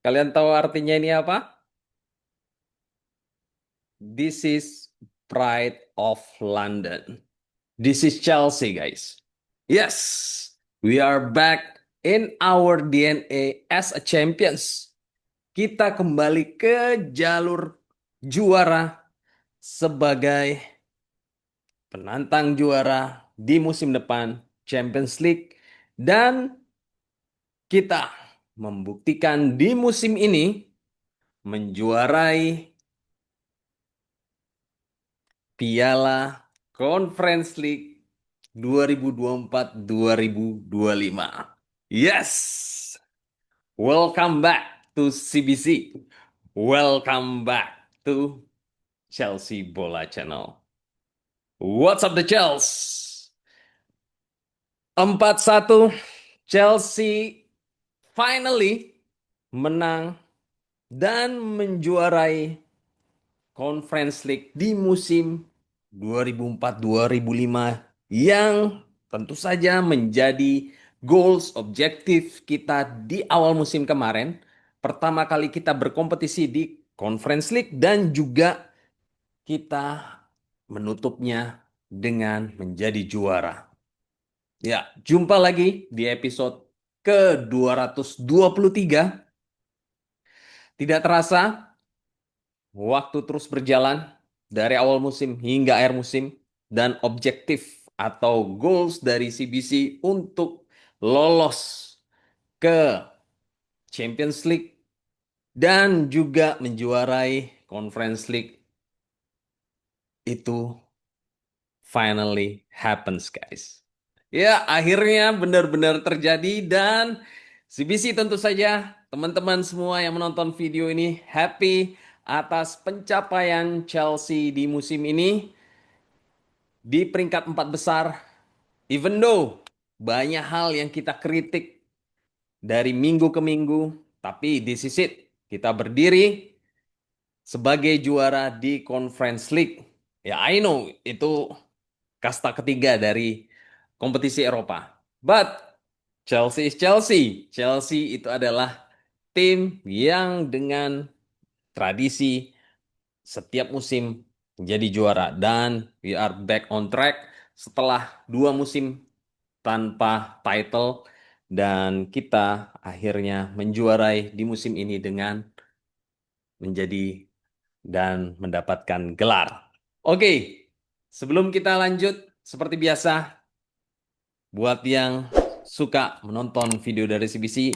Kalian tahu artinya ini apa? This is Pride of London. This is Chelsea, guys. Yes, we are back in our DNA as a champions. Kita kembali ke jalur juara sebagai penantang juara di musim depan Champions League dan kita membuktikan di musim ini menjuarai Piala Conference League 2024-2025. Yes, welcome back to CBC. Welcome back to Chelsea Bola Channel. What's up the Chelsea? 4-1 Chelsea finally menang dan menjuarai Conference League di musim 2004-2005 yang tentu saja menjadi goals objektif kita di awal musim kemarin. Pertama kali kita berkompetisi di Conference League dan juga kita menutupnya dengan menjadi juara. Ya, jumpa lagi di episode ke-223. Tidak terasa, waktu terus berjalan dari awal musim hingga akhir musim dan objektif atau goals dari CBC untuk lolos ke Champions League dan juga menjuarai Conference League itu finally happens, guys. Ya, akhirnya benar-benar terjadi dan CBC tentu saja teman-teman semua yang menonton video ini happy atas pencapaian Chelsea di musim ini di peringkat 4 besar. Even though banyak hal yang kita kritik dari minggu ke minggu, tapi this is it. Kita berdiri sebagai juara di Conference League. Ya, I know itu kasta ketiga dari kompetisi Eropa. But Chelsea is Chelsea. Chelsea itu adalah tim yang dengan tradisi setiap musim menjadi juara. Dan we are back on track setelah 2 musim tanpa title. Dan kita akhirnya menjuarai di musim ini dengan menjadi dan mendapatkan gelar. Oke, sebelum kita lanjut, seperti biasa, buat yang suka menonton video dari CBC,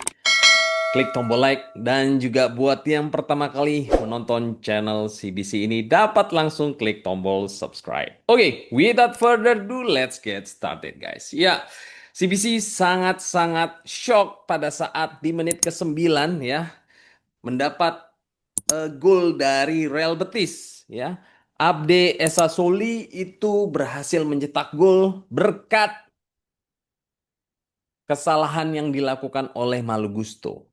klik tombol like. Dan juga buat yang pertama kali menonton channel CBC ini, dapat langsung klik tombol subscribe. Oke, without further ado, let's get started, guys. Ya, CBC sangat-sangat shock pada saat di menit ke-9 ya, mendapat gol dari Real Betis ya. Abde Esa Soli itu berhasil mencetak gol berkat kesalahan yang dilakukan oleh Malo Gusto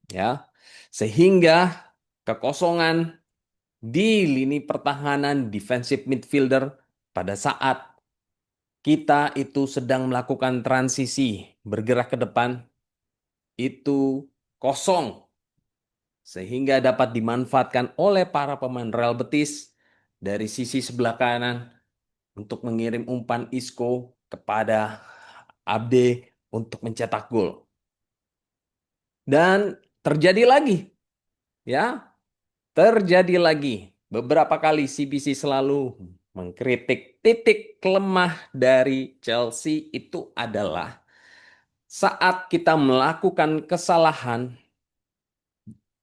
ya. Sehingga kekosongan di lini pertahanan defensive midfielder pada saat kita itu sedang melakukan transisi bergerak ke depan itu kosong sehingga dapat dimanfaatkan oleh para pemain Real Betis dari sisi sebelah kanan untuk mengirim umpan Isco kepada Abde untuk mencetak gol. Dan terjadi lagi, ya, terjadi lagi. Beberapa kali CBC selalu mengkritik titik lemah dari Chelsea itu adalah saat kita melakukan kesalahan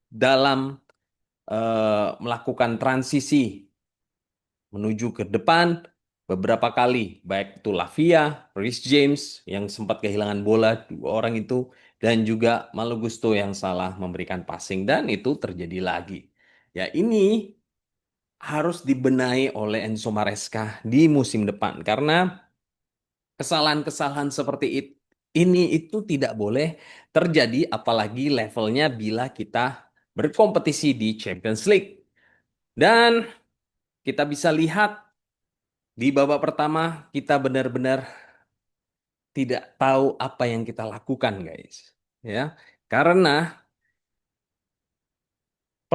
dalam melakukan transisi menuju ke depan beberapa kali, baik itu Lavia, Reece James yang sempat kehilangan bola 2 orang itu, dan juga Malo Gusto yang salah memberikan passing dan itu terjadi lagi. Ya ini harus dibenahi oleh Enzo Maresca di musim depan karena kesalahan-kesalahan seperti ini itu tidak boleh terjadi apalagi levelnya bila kita berkompetisi di Champions League. Dan kita bisa lihat di babak pertama kita benar-benar tidak tahu apa yang kita lakukan, guys. Ya, karena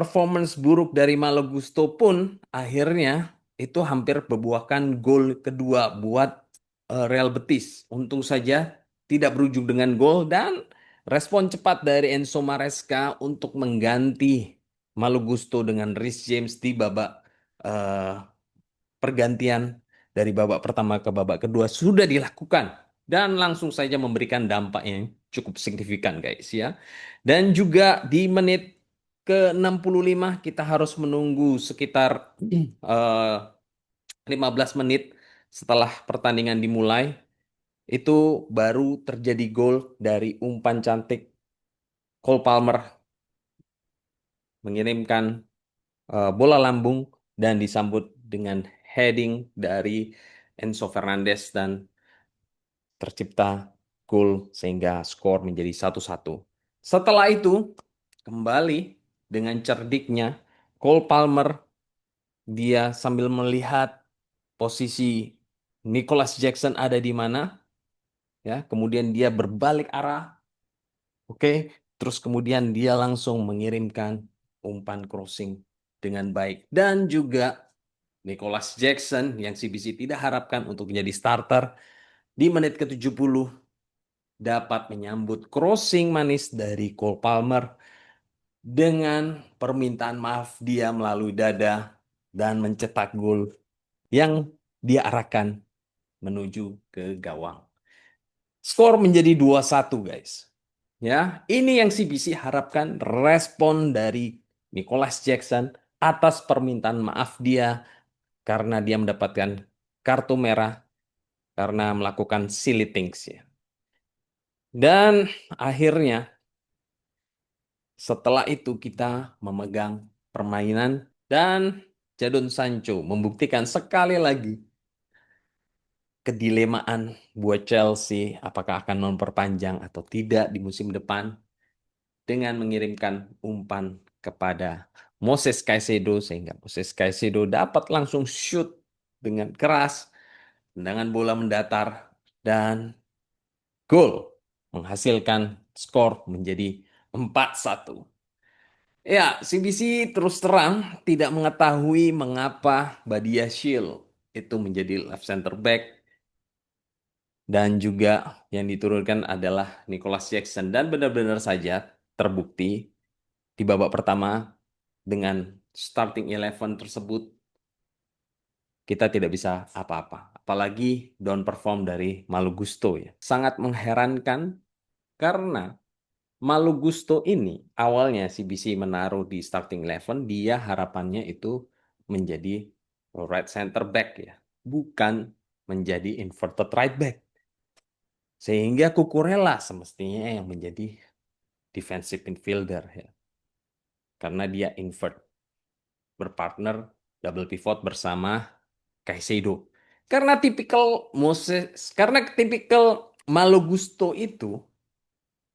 performance buruk dari Malo Gusto pun akhirnya itu hampir berbuahkan gol kedua buat Real Betis. Untung saja tidak berujung dengan gol dan respon cepat dari Enzo Maresca untuk mengganti Malo Gusto dengan Reece James di babak eh, pergantian dari babak pertama ke babak kedua sudah dilakukan dan langsung saja memberikan dampak yang cukup signifikan guys ya. Dan juga di menit ke 65 kita harus menunggu sekitar 15 menit setelah pertandingan dimulai itu baru terjadi gol dari umpan cantik Cole Palmer mengirimkan bola lambung dan disambut dengan heading dari Enzo Fernandez dan tercipta gol sehingga skor menjadi 1-1. Setelah itu kembali dengan cerdiknya Cole Palmer dia sambil melihat posisi Nicholas Jackson ada di mana ya, kemudian dia berbalik arah, oke, terus kemudian dia langsung mengirimkan umpan crossing dengan baik dan juga Nicholas Jackson yang CBC tidak harapkan untuk menjadi starter di menit ke 70 dapat menyambut crossing manis dari Cole Palmer dengan permintaan maaf dia melalui dada dan mencetak gol yang dia arahkan menuju ke gawang. Skor menjadi 2-1 guys. Ya, ini yang CBC harapkan respon dari Nicholas Jackson atas permintaan maaf dia karena dia mendapatkan kartu merah karena melakukan silly things ya. Dan akhirnya setelah itu kita memegang permainan dan Jadon Sancho membuktikan sekali lagi kedilemaan buat Chelsea apakah akan memperpanjang atau tidak di musim depan dengan mengirimkan umpan kepada Moses Caicedo sehingga Moses Caicedo dapat langsung shoot dengan keras, tendangan bola mendatar dan gol menghasilkan skor menjadi 4-1. Ya, CBC terus terang tidak mengetahui mengapa Badia Shield itu menjadi left center back dan juga yang diturunkan adalah Nicholas Jackson dan benar-benar saja terbukti di babak pertama dengan starting 11 tersebut kita tidak bisa apa-apa. Apalagi down perform dari Malo Gusto ya. Sangat mengherankan karena Malo Gusto ini awalnya CBC menaruh di starting 11 dia harapannya itu menjadi right center back ya, bukan menjadi inverted right back. Sehingga Cucurella semestinya yang menjadi defensive midfielder ya. Karena dia invert berpartner double pivot bersama Caicedo. Karena tipikal Malo Gusto itu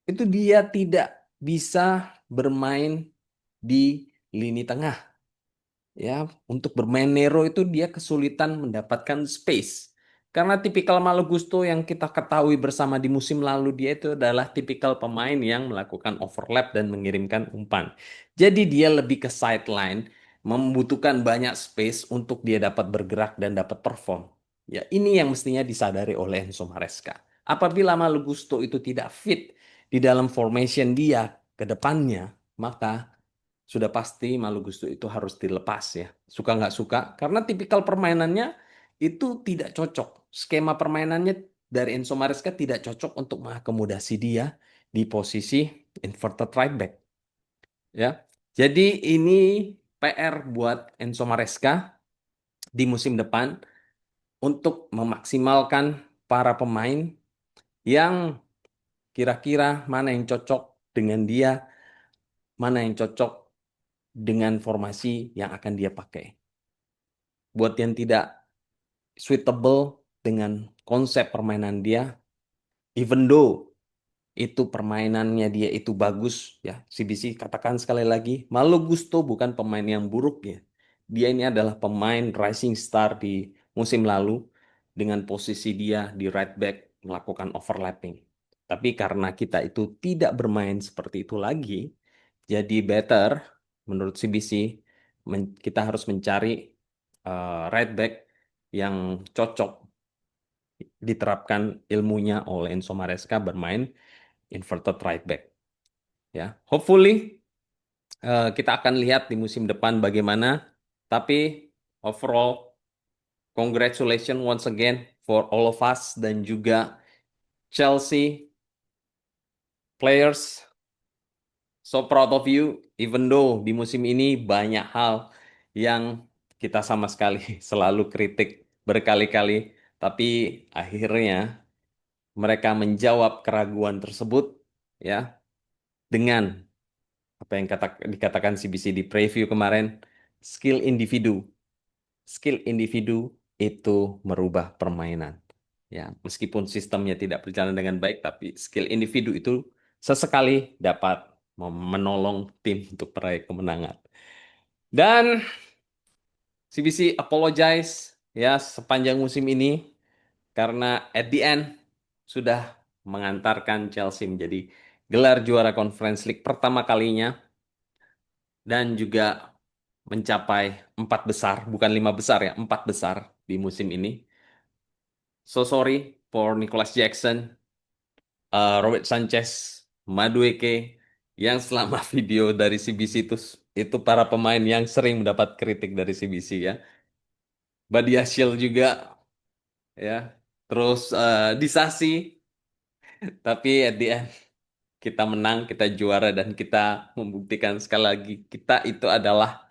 dia tidak bisa bermain di lini tengah. Ya, untuk bermain Nero itu dia kesulitan mendapatkan space. Karena tipikal Malo Gusto yang kita ketahui bersama di musim lalu dia itu adalah tipikal pemain yang melakukan overlap dan mengirimkan umpan. Jadi dia lebih ke sideline, membutuhkan banyak space untuk dia dapat bergerak dan dapat perform. Ya, ini yang mestinya disadari oleh Enzo Maresca. Apabila Malo Gusto itu tidak fit di dalam formation dia ke depannya, maka sudah pasti Malo Gusto itu harus dilepas ya. Suka nggak suka, karena tipikal permainannya itu tidak cocok. Skema permainannya dari Enzo Maresca tidak cocok untuk mengakomodasi dia di posisi inverted right back. Ya, jadi ini PR buat Enzo Maresca di musim depan untuk memaksimalkan para pemain yang kira-kira mana yang cocok dengan dia, mana yang cocok dengan formasi yang akan dia pakai. Buat yang tidak suitable dengan konsep permainan dia, even though itu permainannya dia itu bagus ya, CBC katakan sekali lagi, Malo Gusto bukan pemain yang buruk ya. Dia ini adalah pemain rising star di musim lalu dengan posisi dia di right back melakukan overlapping. Tapi karena kita itu tidak bermain seperti itu lagi, jadi better menurut CBC kita harus mencari right back yang cocok diterapkan ilmunya oleh Enzo Maresca bermain inverted right back. Ya, hopefully kita akan lihat di musim depan bagaimana. Tapi overall, congratulations once again for all of us dan juga Chelsea players. So proud of you, even though di musim ini banyak hal yang kita sama sekali selalu kritik berkali-kali, tapi akhirnya mereka menjawab keraguan tersebut ya dengan apa yang dikatakan CBC di preview kemarin, skill individu. Skill individu itu merubah permainan. Ya, meskipun sistemnya tidak berjalan dengan baik, tapi skill individu itu sesekali dapat menolong tim untuk meraih kemenangan. Dan CBC apologize ya sepanjang musim ini karena at the end sudah mengantarkan Chelsea menjadi gelar juara Conference League pertama kalinya dan juga mencapai 4 besar, bukan 5 besar ya, 4 besar di musim ini. So sorry for Nicholas Jackson, Robert Sanchez, Madueke, yang selama video dari CBC itu para pemain yang sering mendapat kritik dari CBC ya. Badiashile juga ya. Terus Disasi, tapi at the end kita menang, kita juara dan kita membuktikan sekali lagi kita itu adalah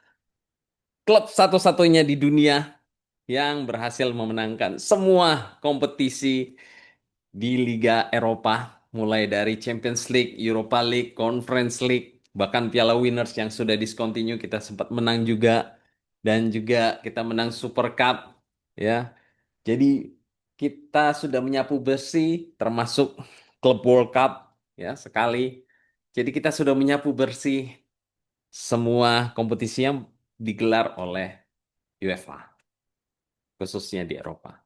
klub satu-satunya di dunia yang berhasil memenangkan semua kompetisi di Liga Eropa, mulai dari Champions League, Europa League, Conference League, bahkan Piala Winners yang sudah discontinue kita sempat menang juga, dan juga kita menang Super Cup, ya. Jadi kita sudah menyapu bersih, termasuk Club World Cup, ya sekali. Jadi kita sudah menyapu bersih semua kompetisi yang digelar oleh UEFA, khususnya di Eropa.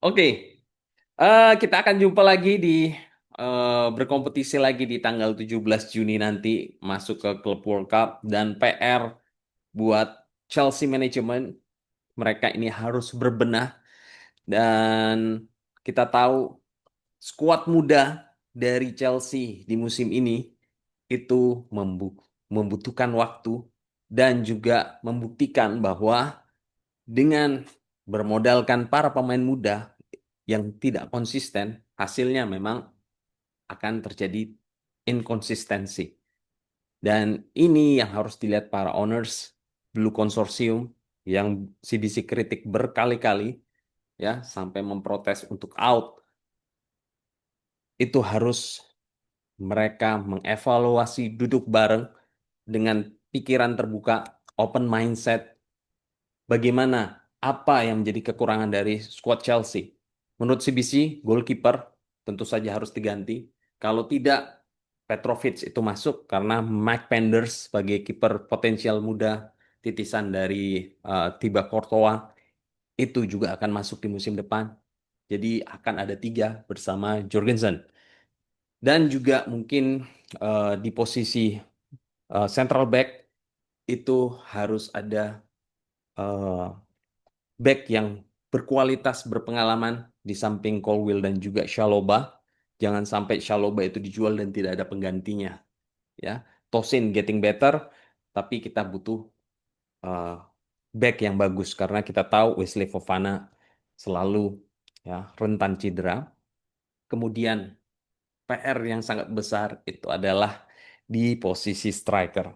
Oke. Kita akan jumpa lagi di berkompetisi lagi di tanggal 17 Juni nanti masuk ke Club World Cup dan PR buat Chelsea Management, mereka ini harus berbenah dan kita tahu skuad muda dari Chelsea di musim ini itu membutuhkan waktu dan juga membuktikan bahwa dengan bermodalkan para pemain muda yang tidak konsisten, hasilnya memang akan terjadi inkonsistensi. Dan ini yang harus dilihat para owners Blue Consortium yang CBC kritik berkali-kali ya sampai memprotes untuk out. Itu harus mereka mengevaluasi duduk bareng dengan pikiran terbuka, open mindset. Bagaimana apa yang menjadi kekurangan dari squad Chelsea? Menurut CBC, goalkeeper tentu saja harus diganti. Kalau tidak, Petrovic itu masuk karena Mike Penders sebagai kiper potensial muda titisan dari Thibaut Courtois itu juga akan masuk di musim depan. Jadi akan ada 3 bersama Jorgensen. Dan juga mungkin di posisi central back itu harus ada eh, back yang berkualitas, berpengalaman di samping Colwill dan juga Shaloba. Jangan sampai Shaloba itu dijual dan tidak ada penggantinya. Ya, Tosin getting better, tapi kita butuh uh, back yang bagus karena kita tahu Wesley Fofana selalu ya rentan cedera. Kemudian PR yang sangat besar itu adalah di posisi striker.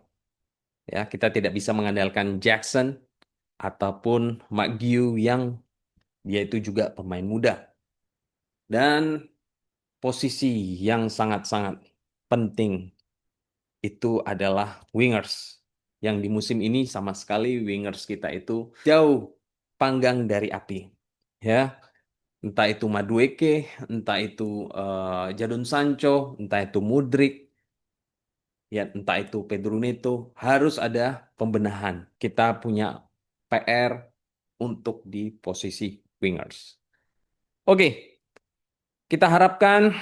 Ya, kita tidak bisa mengandalkan Jackson ataupun McGew yang dia itu juga pemain muda. Dan posisi yang sangat-sangat penting itu adalah wingers. Yang di musim ini sama sekali wingers kita itu jauh panggang dari api. Ya, entah itu Madueke, entah itu Jadon Sancho, entah itu Mudryk, ya entah itu Pedro Neto, harus ada pembenahan. Kita punya PR untuk di posisi wingers. Oke, kita harapkan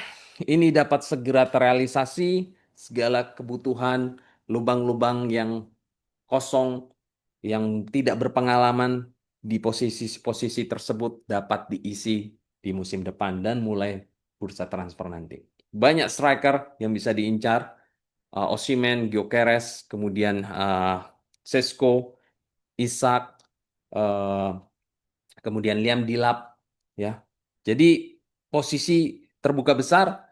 ini dapat segera terrealisasi segala kebutuhan lubang-lubang yang kosong yang tidak berpengalaman di posisi-posisi tersebut dapat diisi di musim depan dan mulai bursa transfer nanti. Banyak striker yang bisa diincar, Osimhen, Gyökeres, kemudian Sesko, Isak, eh, kemudian Liam Delap, ya. Jadi posisi terbuka besar,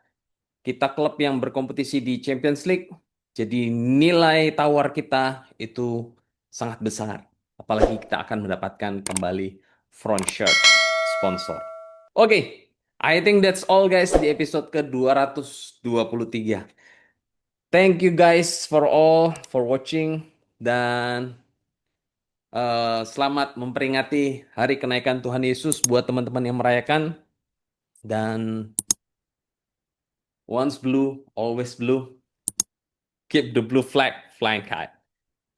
kita klub yang berkompetisi di Champions League, jadi nilai tawar kita itu sangat besar. Apalagi kita akan mendapatkan kembali front shirt sponsor. Oke, I think that's all guys di episode ke-223. Thank you guys for all for watching dan selamat memperingati Hari Kenaikan Tuhan Yesus buat teman-teman yang merayakan dan once blue, always blue. Keep the blue flag flying high.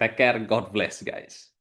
Take care. God bless, guys.